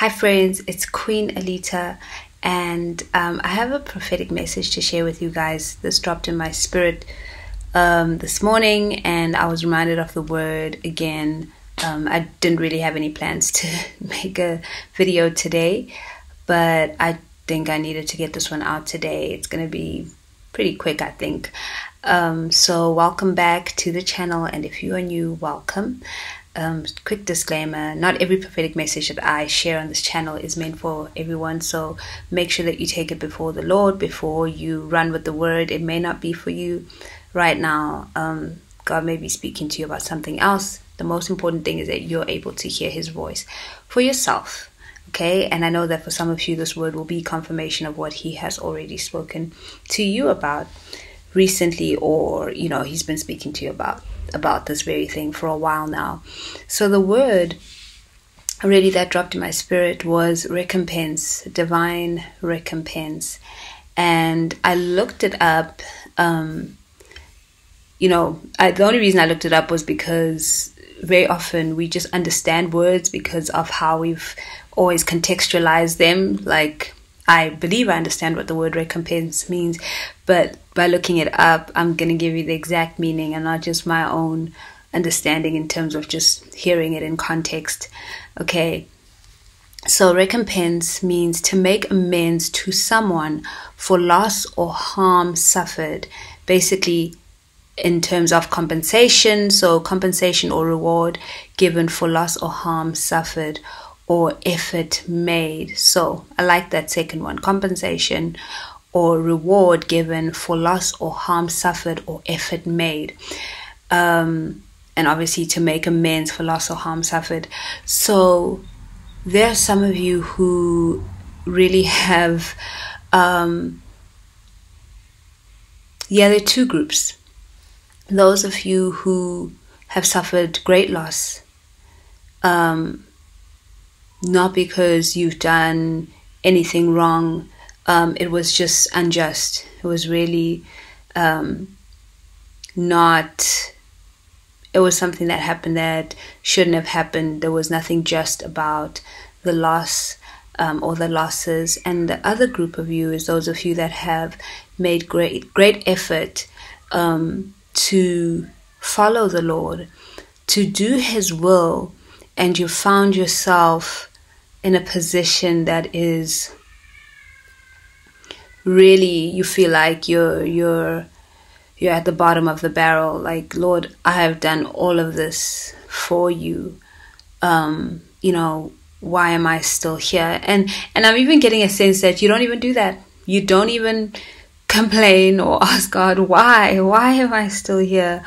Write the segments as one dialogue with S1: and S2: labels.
S1: Hi friends, it's Queen Alita, and I have a prophetic message to share with you guys. This dropped in my spirit this morning, and I was reminded of the word again. I didn't really have any plans to make a video today, but I think I needed to get this one out today. It's going to be pretty quick, I think. So welcome back to the channel, and if you are new, welcome. Quick disclaimer, not every prophetic message that I share on this channel is meant for everyone, so make sure that you take it before the Lord before you run with the word. It may not be for you right now. God may be speaking to you about something else. The most important thing is that you're able to hear his voice for yourself, okay? And I know that for some of you this word will be confirmation of what he has already spoken to you about recently, or he's been speaking to you about this very thing for a while now. So the word really that dropped in my spirit was recompense, divine recompense. And I looked it up. The only reason I looked it up was because very often we just understand words because of how we've always contextualized them. Like, I believe I understand what the word recompense means, but by looking it up, I'm going to give you the exact meaning and not just my own understanding in terms of just hearing it in context. Okay, so recompense means to make amends to someone for loss or harm suffered, basically in terms of compensation. So compensation or reward given for loss or harm suffered, or effort made. So I like that second one, compensation or reward given for loss or harm suffered or effort made. And obviously to make amends for loss or harm suffered. So there are some of you who really have, there are two groups. Those of you who have suffered great loss, not because you've done anything wrong. It was just unjust. It was really it was something that happened that shouldn't have happened. There was nothing just about the loss or the losses. And the other group of you is those of you that have made great effort to follow the Lord, to do his will, and you found yourself in a position that is really, you feel like you're at the bottom of the barrel. Like, Lord, I have done all of this for you. Why am I still here? And I'm even getting a sense that you don't even do that. You don't even complain or ask God, why am I still here?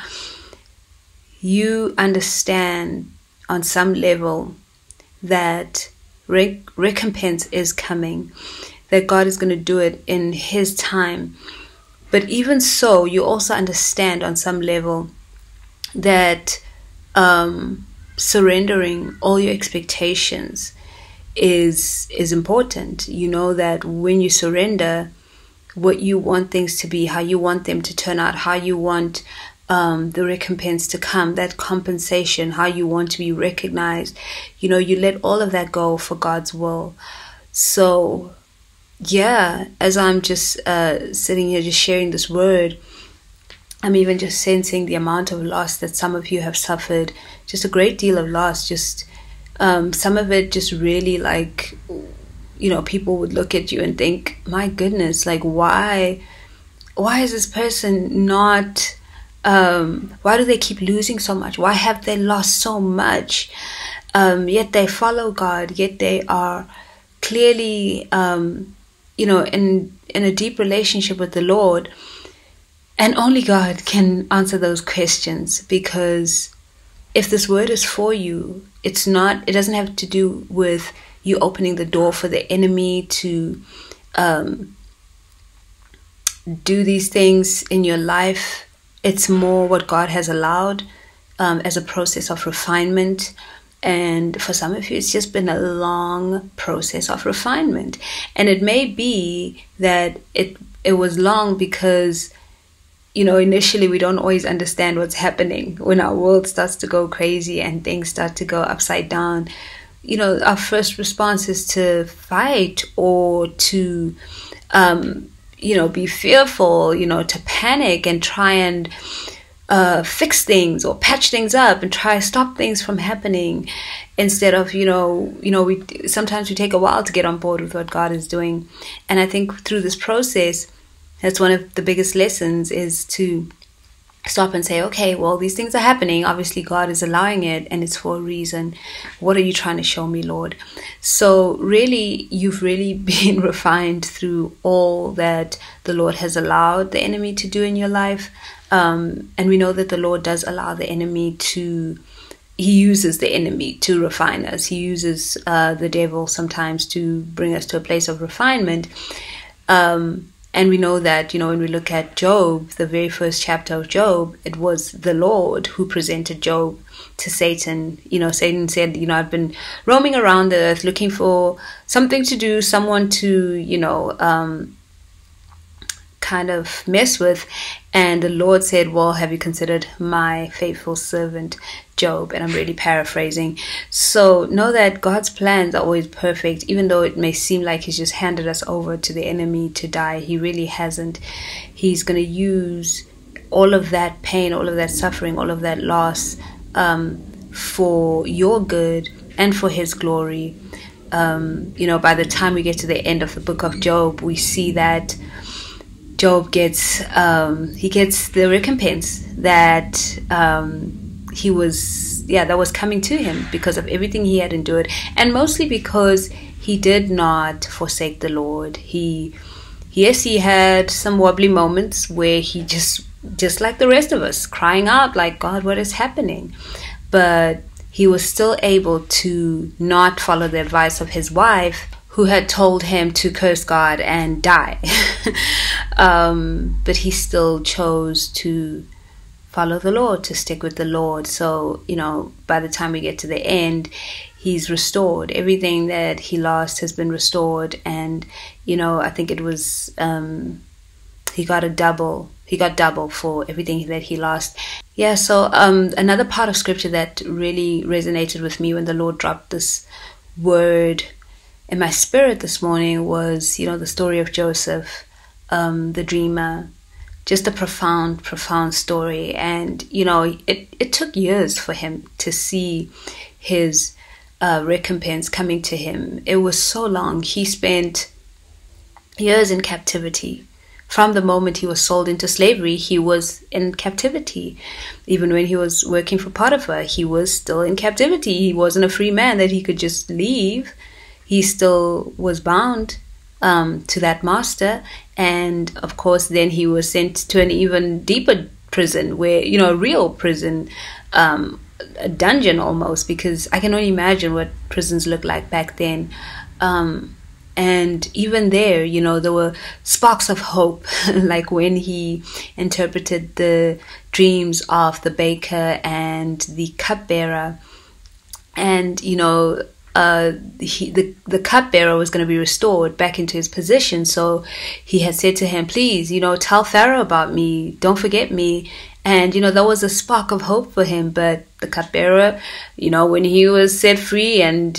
S1: You understand on some level that recompense is coming, that God is going to do it in his time. But even so, you also understand on some level that surrendering all your expectations is important. You know that when you surrender what you want things to be, how you want them to turn out, how you want the recompense to come, that compensation, how you want to be recognized, you let all of that go for God's will. So yeah, as I'm just sitting here just sharing this word, I'm even just sensing the amount of loss that some of you have suffered, just a great deal of loss. Just some of it just really, like, people would look at you and think, my goodness, like, why is this person not, why do they keep losing so much? Why have they lost so much? Yet they follow God, yet they are clearly, in a deep relationship with the Lord. And only God can answer those questions, because if this word is for you, it doesn't have to do with you opening the door for the enemy to do these things in your life. It's more what God has allowed as a process of refinement. And for some of you, it's just been a long process of refinement. And it may be that it was long because, initially we don't always understand what's happening. When our world starts to go crazy and things start to go upside down, our first response is to fight or to, be fearful, to panic and try and fix things or patch things up and try to stop things from happening, instead of, sometimes we take a while to get on board with what God is doing. And I think through this process, that's one of the biggest lessons, is to stop and say, okay, well, these things are happening. Obviously, God is allowing it, and it's for a reason. What are you trying to show me, Lord? So really, you've really been refined through all that the Lord has allowed the enemy to do in your life. And we know that the Lord does allow the enemy He uses the enemy to refine us. He uses the devil sometimes to bring us to a place of refinement. And we know that, when we look at Job, the very first chapter of Job, it was the Lord who presented Job to Satan. Satan said, I've been roaming around the earth looking for something to do, someone to, kind of mess with. And the Lord said, well, have you considered my faithful servant Job? And I'm really paraphrasing. So know that God's plans are always perfect, even though it may seem like He's just handed us over to the enemy to die. He really hasn't. He's going to use all of that pain, all of that suffering, all of that loss for your good and for His glory. By the time we get to the end of the book of Job, we see that Job gets the recompense that that was coming to him because of everything he had endured, and mostly because he did not forsake the Lord. He had some wobbly moments where he just like the rest of us, crying out like, God, what is happening? But he was still able to not follow the advice of his wife, who had told him to curse God and die. But he still chose to follow the Lord, to stick with the Lord. So, by the time we get to the end, he's restored. Everything that he lost has been restored. And, I think it was, he got double for everything that he lost. Yeah, so another part of scripture that really resonated with me when the Lord dropped this word in my spirit this morning was, the story of Joseph, the dreamer. Just a profound story. And, it took years for him to see his recompense coming to him. It was so long. He spent years in captivity. From the moment he was sold into slavery, he was in captivity. Even when he was working for Potiphar, he was still in captivity. He wasn't a free man that he could just leave. He still was bound to that master. And of course, then he was sent to an even deeper prison, where, a real prison, a dungeon almost, because I can only imagine what prisons looked like back then. And even there, there were sparks of hope, like when he interpreted the dreams of the baker and the cupbearer. And, the cupbearer was going to be restored back into his position. So he had said to him, please, tell Pharaoh about me. Don't forget me. And, there was a spark of hope for him. But the cupbearer, when he was set free and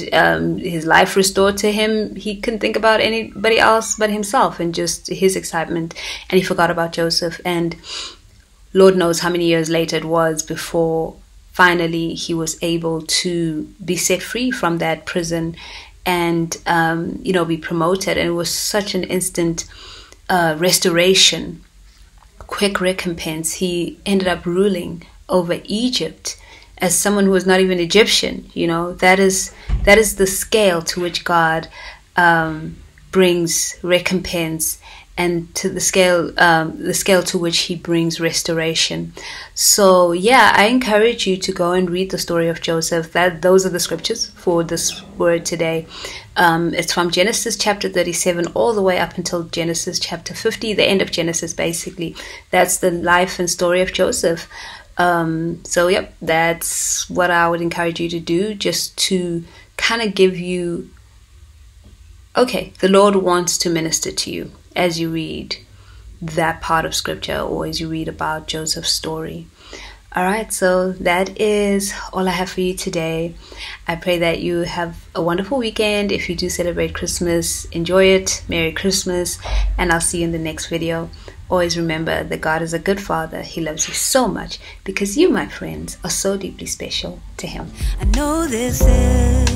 S1: his life restored to him, he couldn't think about anybody else but himself and just his excitement. And he forgot about Joseph. And Lord knows how many years later it was before finally he was able to be set free from that prison and, be promoted. And it was such an instant restoration, quick recompense. He ended up ruling over Egypt as someone who was not even Egyptian. That is the scale to which God brings recompense, and to the scale to which he brings restoration. So yeah, I encourage you to go and read the story of Joseph. Those are the scriptures for this word today. It's from Genesis chapter 37 all the way up until Genesis chapter 50, the end of Genesis basically. That's the life and story of Joseph. So yep, that's what I would encourage you to do, just to kind of give you, okay, the Lord wants to minister to you as you read that part of scripture, or as you read about Joseph's story. Alright, so that is all I have for you today. I pray that you have a wonderful weekend. If you do celebrate Christmas, enjoy it. Merry Christmas, and I'll see you in the next video. Always remember that God is a good Father. He loves you so much because you, my friends, are so deeply special to Him.
S2: I know this is